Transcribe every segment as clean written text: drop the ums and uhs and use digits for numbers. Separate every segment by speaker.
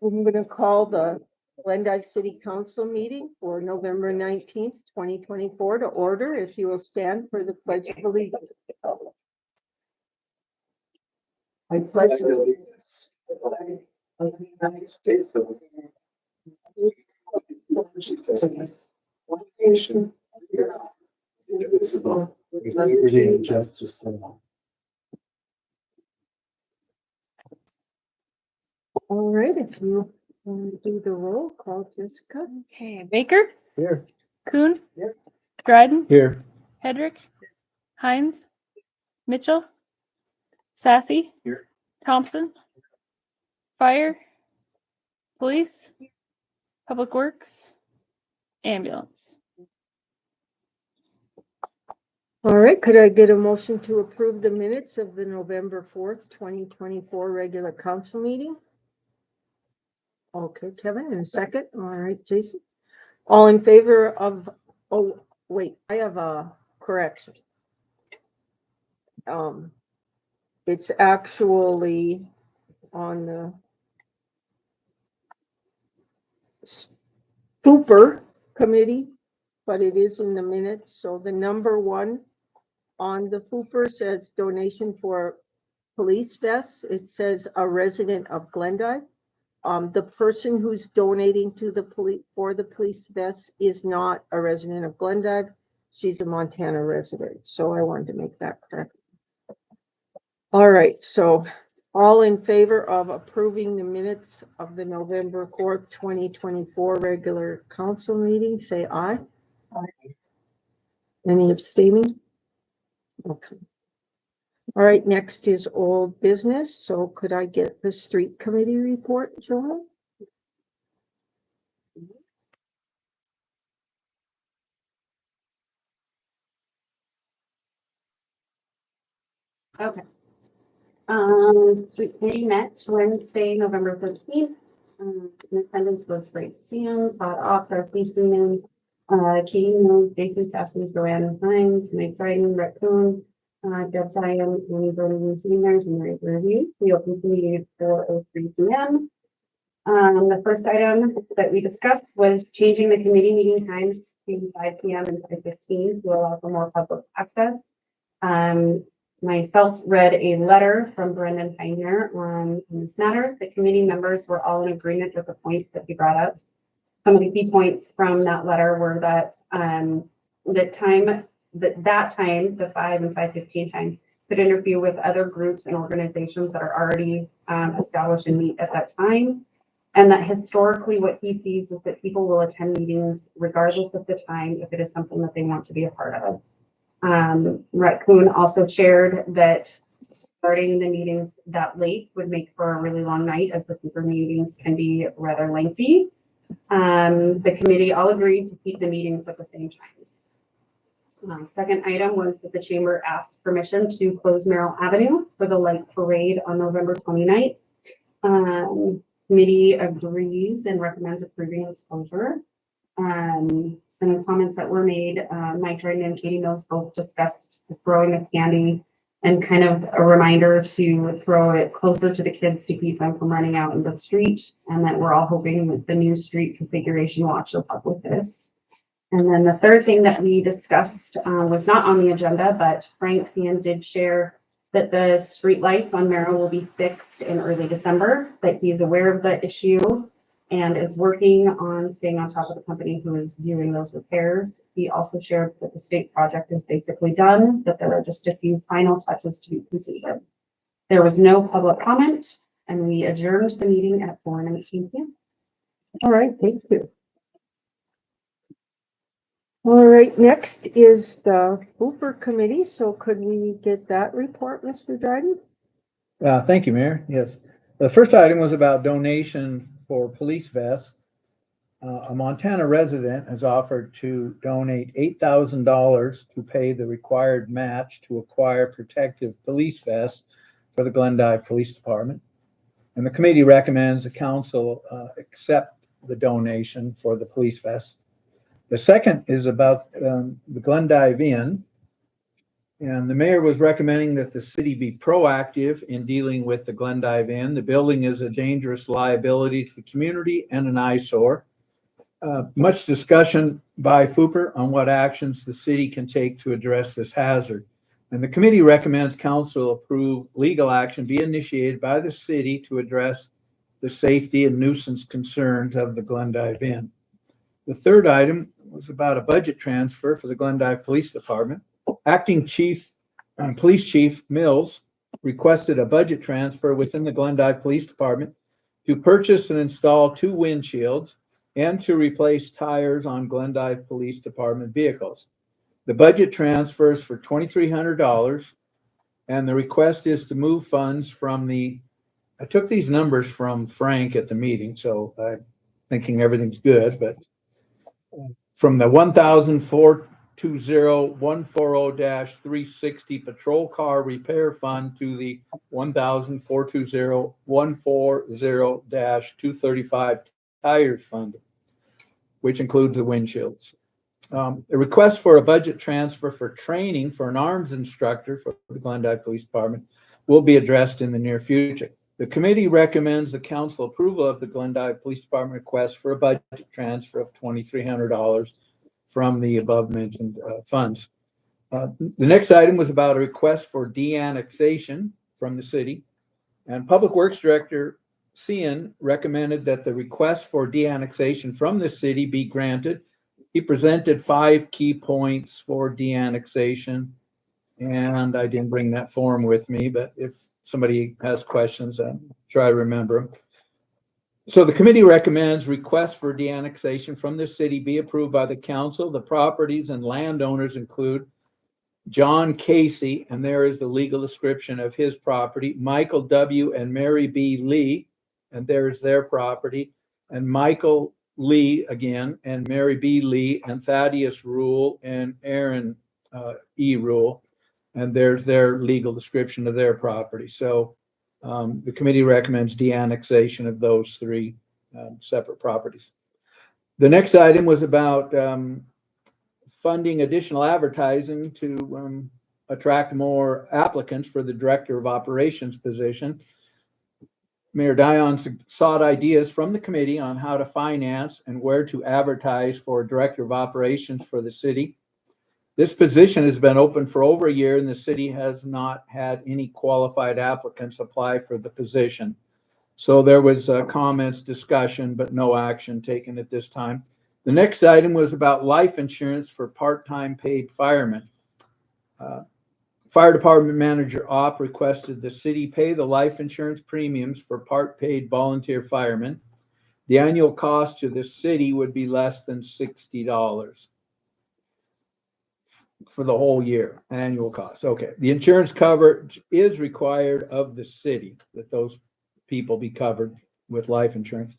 Speaker 1: I'm going to call the Glendive City Council meeting for November 19th, 2024 to order. If you will stand for the Pledge of Allegiance. I pledge allegiance to the flag of the United States of America, one nation, under God, indivisible, with liberty and justice for all. All right, if you want to do the roll call, Jessica.
Speaker 2: Okay, Baker,
Speaker 3: Here.
Speaker 2: Kuhn,
Speaker 3: Here.
Speaker 2: Dryden,
Speaker 3: Here.
Speaker 2: Hedrick, Hines, Mitchell, Sassy,
Speaker 3: Here.
Speaker 2: Thompson, Fire, Police, Public Works, Ambulance.
Speaker 1: All right, could I get a motion to approve the minutes of the November 4th, 2024 regular council meeting? Okay, Kevin, in a second. All right, Jason. All in favor of, oh, wait, I have a correction. It's actually on the FUPR committee, but it is in the minutes. So the number 1 on the FUPR says donation for police vests. It says a resident of Glendive. The person who's donating to the police vests is not a resident of Glendive. She's a Montana resident. So I wanted to make that correct. All right, so all in favor of approving the minutes of the November 4th, 2024 regular council meeting, say aye. Aye. Any abstaining? Okay. All right, next is old business. So could I get the street committee report, Joel?
Speaker 4: Okay. Street committee met Wednesday, November 13th. In attendance was Ray Sam, Todd Off, Darcy Seaman, Katie Mills, Jason Sassy, Joanne Hines, Mike Dryden, Raccoon, Deb Diane, and Vernon Seniors, and Mary Review. We opened the meeting at 4:03 p.m. The first item that we discussed was changing the committee meeting times to 5 p.m. and 5:15 to allow for more public access. Myself read a letter from Brendan Pioneer on this matter. The committee members were all in agreement with the points that he brought up. Some of the key points from that letter were that the 5 and 5:15 time could interfere with other groups and organizations that are already established and meet at that time. And that historically what he sees is that people will attend meetings regardless of the time if it is something that they want to be a part of. Raccoon also shared that starting the meetings that late would make for a really long night, as the paper meetings can be rather lengthy. The committee all agreed to keep the meetings at the same times. Second item was that the chamber asked permission to close Merrill Avenue for the light parade on November 29th. Committee agrees and recommends approving this closure. Some comments that were made, Mike Jordan and Katie Mills both discussed throwing of candy and kind of a reminder to throw it closer to the kids to keep them from running out in the street. And that we're all hoping that the new street configuration will actually help with this. And then the third thing that we discussed was not on the agenda, but Frank Cian did share that the street lights on Merrill will be fixed in early December, that he's aware of the issue and is working on staying on top of the company who is doing those repairs. He also shared that the state project is basically done, that there are just a few final touches to be completed. There was no public comment, and we adjourned the meeting at 4:19 p.m.
Speaker 1: All right, thank you. All right, next is the FUPR committee. So could we get that report, Mr. Dryden?
Speaker 3: Thank you, Mayor. Yes. The first item was about donation for police vests. A Montana resident has offered to donate $8,000 to pay the required match to acquire protective police vests for the Glendive Police Department. And the committee recommends the council accept the donation for the police vests. The second is about the Glendive Inn. And the mayor was recommending that the city be proactive in dealing with the Glendive Inn. The building is a dangerous liability to the community and an eyesore. Much discussion by FUPR on what actions the city can take to address this hazard. And the committee recommends council approve legal action be initiated by the city to address the safety and nuisance concerns of the Glendive Inn. The third item was about a budget transfer for the Glendive Police Department. Acting Police Chief Mills requested a budget transfer within the Glendive Police Department to purchase and install 2 windshields and to replace tires on Glendive Police Department vehicles. The budget transfers for $2,300, and the request is to move funds from I took these numbers from Frank at the meeting, so I'm thinking everything's good, but from the 1,420-140-360 patrol car repair fund to the 1,420-140-235 tires fund, which includes the windshields. A request for a budget transfer for training for an arms instructor for the Glendive Police Department will be addressed in the near future. The committee recommends the council approval of the Glendive Police Department request for a budget transfer of $2,300 from the above mentioned funds. The next item was about a request for de-annexation from the city, and Public Works Director Cian recommended that the request for de-annexation from the city be granted. He presented 5 key points for de-annexation, and I didn't bring that form with me, but if somebody has questions, I'll try to remember them. So the committee recommends requests for de-annexation from the city be approved by the council. The properties and landowners include John Casey, and there is the legal description of his property, Michael W. and Mary B. Lee, and there's their property, and Michael Lee again, and Mary B. Lee, and Thaddeus Rule, and Aaron E. Rule, and there's their legal description of their property. So the committee recommends de-annexation of those 3 separate properties. The next item was about funding additional advertising to attract more applicants for the Director of Operations position. Mayor Dion sought ideas from the committee on how to finance and where to advertise for Director of Operations for the city. This position has been open for over a year, and the city has not had any qualified applicants apply for the position. So there was comments, discussion, but no action taken at this time. The next item was about life insurance for part-time paid firemen. Fire Department Manager Opp requested the city pay the life insurance premiums for part-paid volunteer firemen. The annual cost to the city would be less than $60 for the whole year, annual cost. Okay. The insurance coverage is required of the city, that those people be covered with life insurance.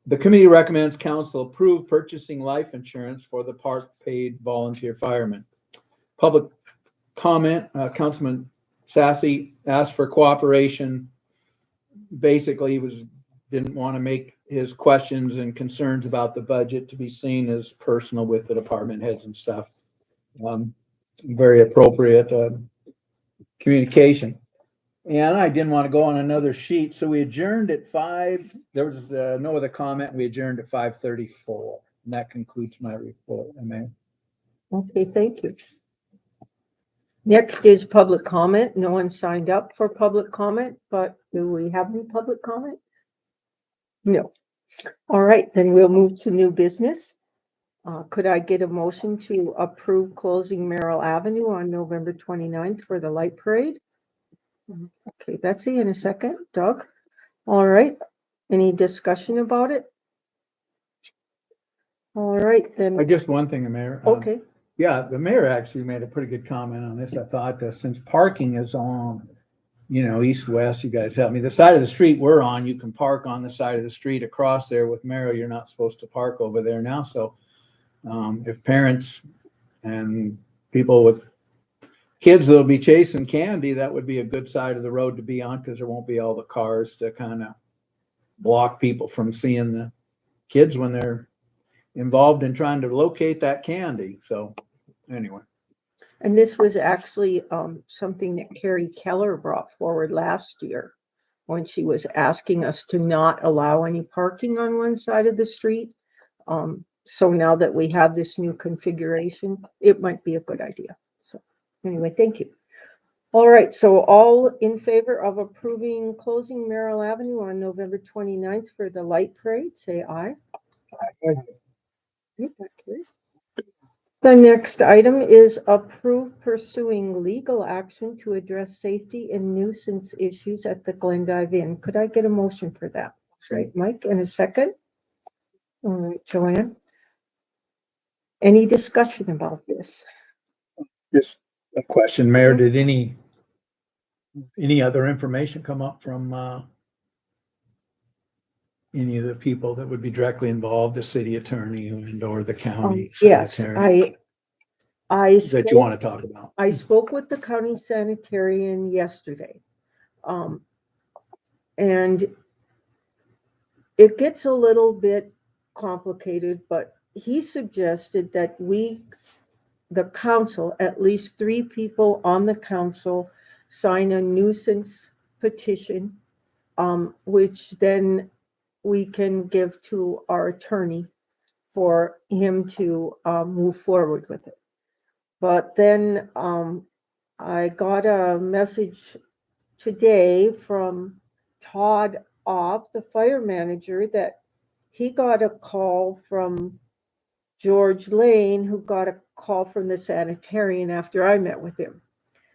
Speaker 3: The committee recommends council approve purchasing life insurance for the part-paid volunteer firemen. Public comment, Councilman Sassy asked for cooperation. Basically, he didn't want to make his questions and concerns about the budget to be seen as personal with the department heads and stuff. Very appropriate communication. And I didn't want to go on another sheet, so we adjourned at 5. There was no other comment. We adjourned at 5:34. And that concludes my report. Amen.
Speaker 1: Okay, thank you. Next is public comment. No one signed up for public comment, but do we have any public comment? No. All right, then we'll move to new business. Could I get a motion to approve closing Merrill Avenue on November 29th for the light parade? Okay, Betsy, in a second. Doug? All right. Any discussion about it? All right, then.
Speaker 3: Just one thing, Mayor.
Speaker 1: Okay.
Speaker 3: Yeah, the mayor actually made a pretty good comment on this. I thought since parking is on, east-west, you guys help me. The side of the street we're on, you can park on the side of the street across there. With Merrill, you're not supposed to park over there now. So if parents and people with kids that'll be chasing candy, that would be a good side of the road to be on, because there won't be all the cars to kind of block people from seeing the kids when they're involved in trying to locate that candy. So anyway,
Speaker 1: And this was actually something that Carrie Keller brought forward last year when she was asking us to not allow any parking on one side of the street. So now that we have this new configuration, it might be a good idea. So anyway, thank you. All right, so all in favor of approving closing Merrill Avenue on November 29th for the light parade, say aye. Okay, that carries. The next item is approve pursuing legal action to address safety and nuisance issues at the Glendive Inn. Could I get a motion for that? Right, Mike, in a second. All right, Joanne. Any discussion about this?
Speaker 3: Just a question, Mayor, did any other information come up from, any of the people that would be directly involved, the city attorney and or the county
Speaker 1: Yes,
Speaker 3: secretary?
Speaker 1: I
Speaker 3: That you
Speaker 1: spoke,
Speaker 3: want to talk about?
Speaker 1: I spoke with the county sanitarian yesterday. And it gets a little bit complicated, but he suggested that the council, at least 3 people on the council, sign a nuisance petition, which then we can give to our attorney for him to move forward with it. But then I got a message today from Todd Opp, the fire manager, that he got a call from George Lane, who got a call from the sanitarian after I met with him.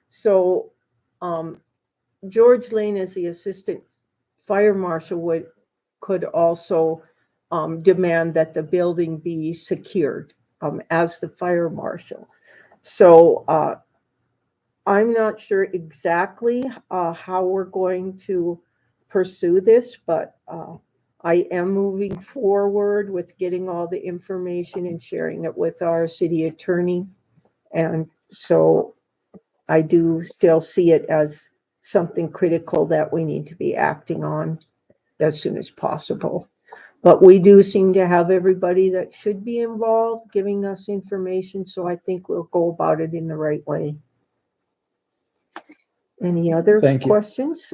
Speaker 1: So George Lane, as the assistant fire marshal, could also demand that the building be secured as the fire marshal. So I'm not sure exactly how we're going to pursue this, but I am moving forward with getting all the information and sharing it with our city attorney. And so I do still see it as something critical that we need to be acting on as soon as possible. But we do seem to have everybody that should be involved giving us information, so I think we'll go about it in the right way. Any other
Speaker 3: Thank you.
Speaker 1: questions?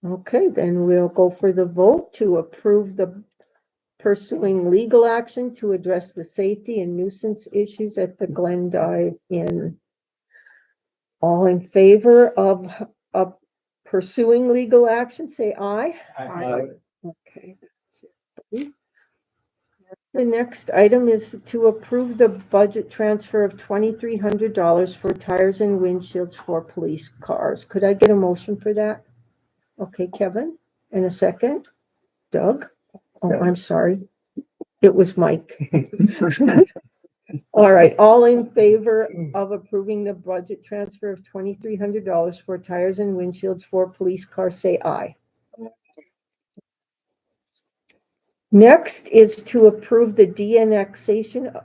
Speaker 1: Okay, then we'll go for the vote to approve the pursuing legal action to address the safety and nuisance issues at the Glendive Inn. All in favor of pursuing legal action, say aye.
Speaker 3: Aye.
Speaker 1: Okay. That's it. The next item is to approve the budget transfer of $2,300 for tires and windshields for police cars. Could I get a motion for that? Okay, Kevin, in a second. Doug? Oh, I'm sorry. It was Mike. All right, all in favor of approving the budget transfer of $2,300 for tires and windshields for police cars, say aye. Next is to approve the de-annexation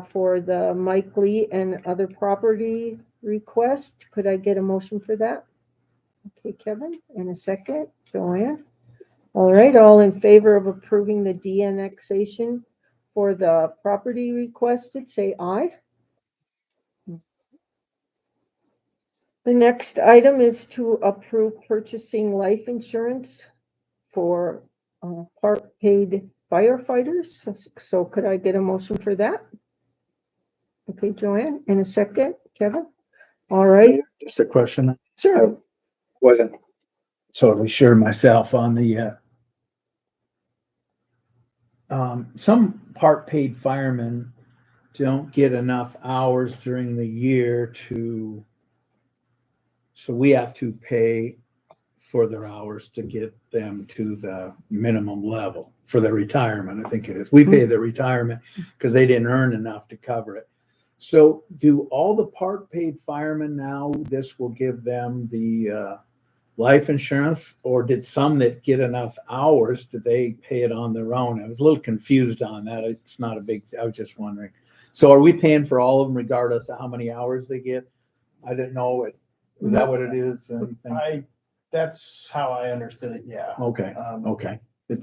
Speaker 1: for the Mike Lee and other property request. Could I get a motion for that? Okay, Kevin, in a second. Joanne? All right, all in favor of approving the de-annexation for the property requested, say aye. The next item is to approve purchasing life insurance for part paid firefighters. So could I get a motion for that? Okay, Joanne, in a second. Kevin? All right.
Speaker 3: Just a question. Sure. Wasn't totally sure myself on the, some part paid firemen don't get enough hours during the year so we have to pay for their hours to get them to the minimum level for their retirement. I think it is. We pay their retirement because they didn't earn enough to cover it. So do all the part paid firemen now, this will give them the life insurance, or did some that get enough hours, do they pay it on their own? I was a little confused on that. It's not a big, I was just wondering. So are we paying for all of them regardless of how many hours they get? I didn't know it. Is that what it is?
Speaker 5: That's how I understood it, yeah.
Speaker 3: Okay, okay.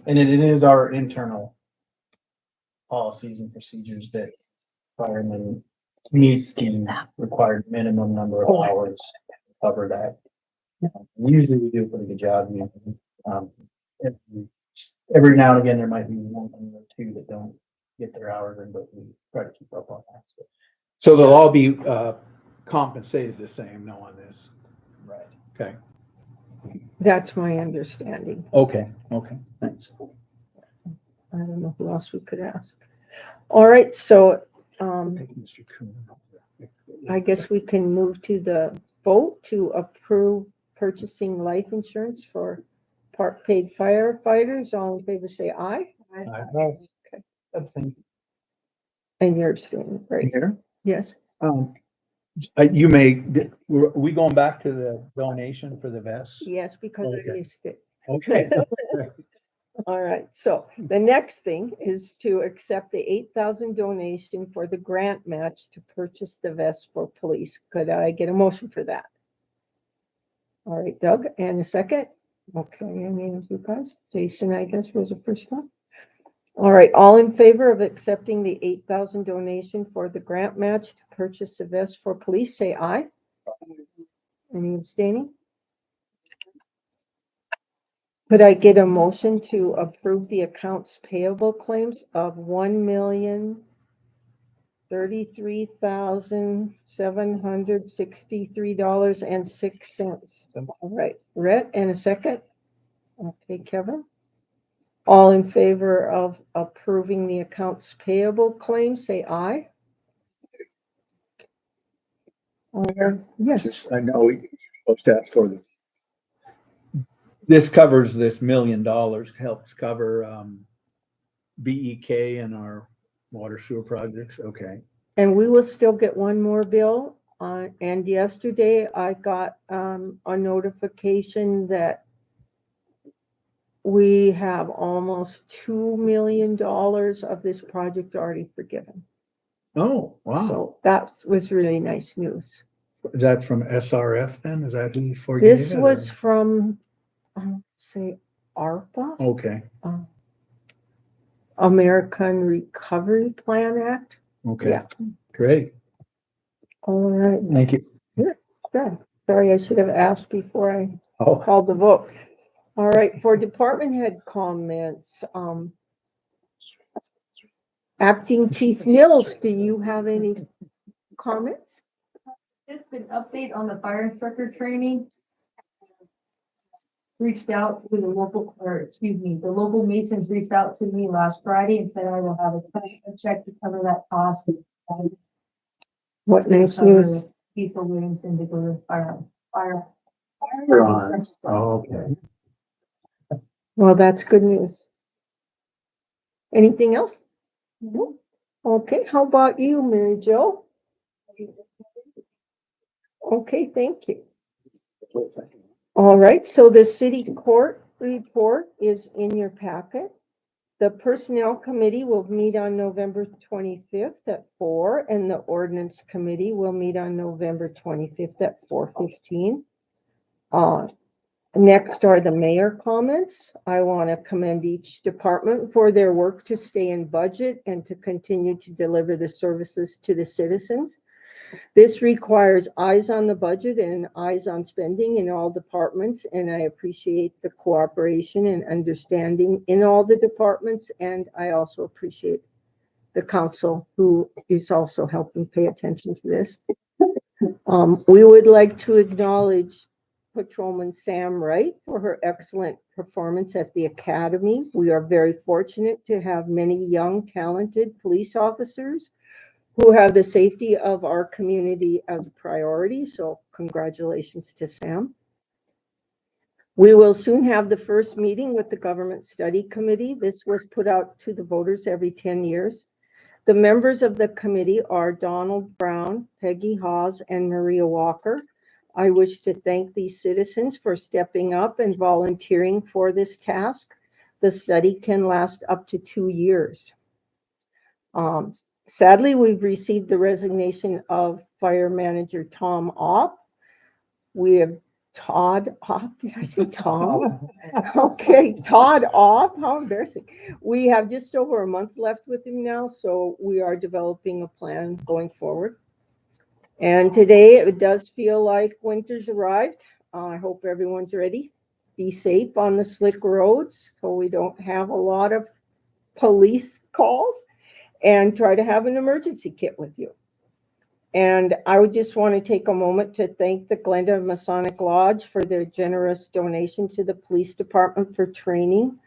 Speaker 5: And it is our internal policies and procedures that firemen Needs to required minimum number of hours to cover that. Usually we do a pretty good job. Um, every now and again, there might be one or two that don't get their hours in, but we try to keep up on that.
Speaker 3: So they'll all be, compensated the same, no, on this.
Speaker 5: Right.
Speaker 3: Okay,
Speaker 1: That's my understanding.
Speaker 3: okay, thanks.
Speaker 1: I don't know who else we could ask. All right, so,
Speaker 3: Mr. Coon.
Speaker 1: I guess we can move to the vote to approve purchasing life insurance for part paid firefighters. All in favor, say aye. And you're abstaining, right?
Speaker 3: Here,
Speaker 1: Yes.
Speaker 3: you may, are we going back to the donation for the vests?
Speaker 1: Yes, because I
Speaker 3: Okay.
Speaker 1: missed it.
Speaker 3: Okay.
Speaker 1: All right, so the next thing is to accept the 8,000 donation for the grant match to purchase the vest for police. Could I get a motion for that? All right, Doug, and a second? Okay, any of you guys? Jason, I guess, was the first one. All right, all in favor of accepting the 8,000 donation for the grant match to purchase the vest for police, say aye. Any abstaining? Could I get a motion to approve the accounts payable claims of $1,033,763.06? All right, Rhett, and a second? Okay, Kevin? All in favor of approving the accounts payable claims, say aye. Yes,
Speaker 3: Just, I know you post that for the. This covers this $1 million, helps cover, BEK and our water sewer projects, okay.
Speaker 1: and we will still get one more bill. And yesterday I got a notification that we have almost $2 million of this project already forgiven.
Speaker 3: Oh, wow.
Speaker 1: So that was really nice news.
Speaker 3: Is that from SRF then? Is that who forgave
Speaker 1: This
Speaker 3: it,
Speaker 1: was
Speaker 3: or-
Speaker 1: from, say, ARPA,
Speaker 3: Okay,
Speaker 1: American Recovery Plan Act.
Speaker 3: okay,
Speaker 1: Yeah.
Speaker 3: great,
Speaker 1: All right,
Speaker 3: thank you.
Speaker 1: good. Sorry, I should have asked before I
Speaker 3: Oh,
Speaker 1: called the vote. All right, for department head comments, Acting Chief Mills, do you have any comments?
Speaker 6: Just an update on the fire instructor training. Reached out to the local, the local Masons reached out to me last Friday and said I will have a check to cover that cost.
Speaker 1: What nice news.
Speaker 6: Cecil Williamson to go to fire.
Speaker 3: oh, okay.
Speaker 1: Well, that's good news. Anything else? No. Okay, how about you, Mary Jo? Okay, thank you. All right, so the city court report is in your packet. The personnel committee will meet on November 25th at 4, and the ordinance committee will meet on November 25th at 4:15. Next are the mayor comments. I want to commend each department for their work to stay in budget and to continue to deliver the services to the citizens. This requires eyes on the budget and eyes on spending in all departments, and I appreciate the cooperation and understanding in all the departments, and I also appreciate the council who is also helping pay attention to this. We would like to acknowledge Patrolman Sam Wright for her excellent performance at the academy. We are very fortunate to have many young, talented police officers who have the safety of our community as a priority. So congratulations to Sam. We will soon have the first meeting with the Government Study Committee. This was put out to the voters every 10 years. The members of the committee are Donald Brown, Peggy Hawes, and Maria Walker. I wish to thank these citizens for stepping up and volunteering for this task. The study can last up to 2 years. Sadly, we've received the resignation of Fire Manager Tom Opp. We have Todd Opp. Did I say Tom? Okay, Todd Opp. How embarrassing. We have just over a month left with him now, so we are developing a plan going forward. And today it does feel like winter's arrived. I hope everyone's ready. Be safe on the slick roads so we don't have a lot of police calls, and try to have an emergency kit with you. And I would just want to take a moment to thank the Glendive Masonic Lodge for their generous donation to the police department for training.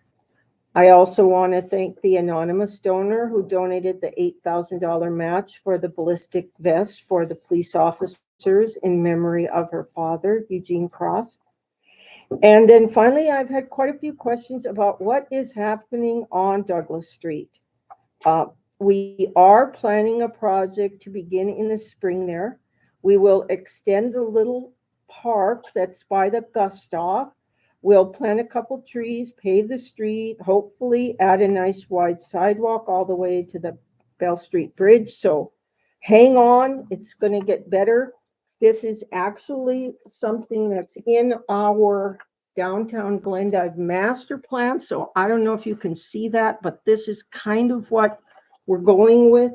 Speaker 1: I also want to thank the anonymous donor who donated the $8,000 match for the ballistic vest for the police officers in memory of her father, Eugene Cross. And then finally, I've had quite a few questions about what is happening on Douglas Street. We are planning a project to begin in the spring there. We will extend the little park that's by the bus stop. We'll plant a couple trees, pave the street, hopefully add a nice wide sidewalk all the way to the Bell Street Bridge. So hang on, it's going to get better. This is actually something that's in our downtown Glendive master plan. So I don't know if you can see that, but this is kind of what we're going with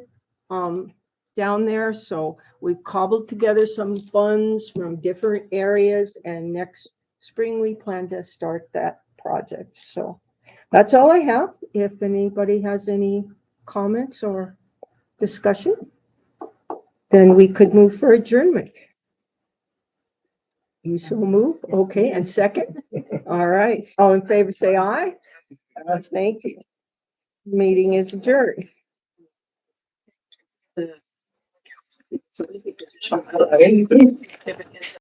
Speaker 1: down there. So we've cobbled together some funds from different areas, and next spring we plan to start that project. So that's all I have. If anybody has any comments or discussion, then we could move for adjournment. You so move. Okay, and second? All right. All in favor, say aye. Thank you. Meeting is adjourned.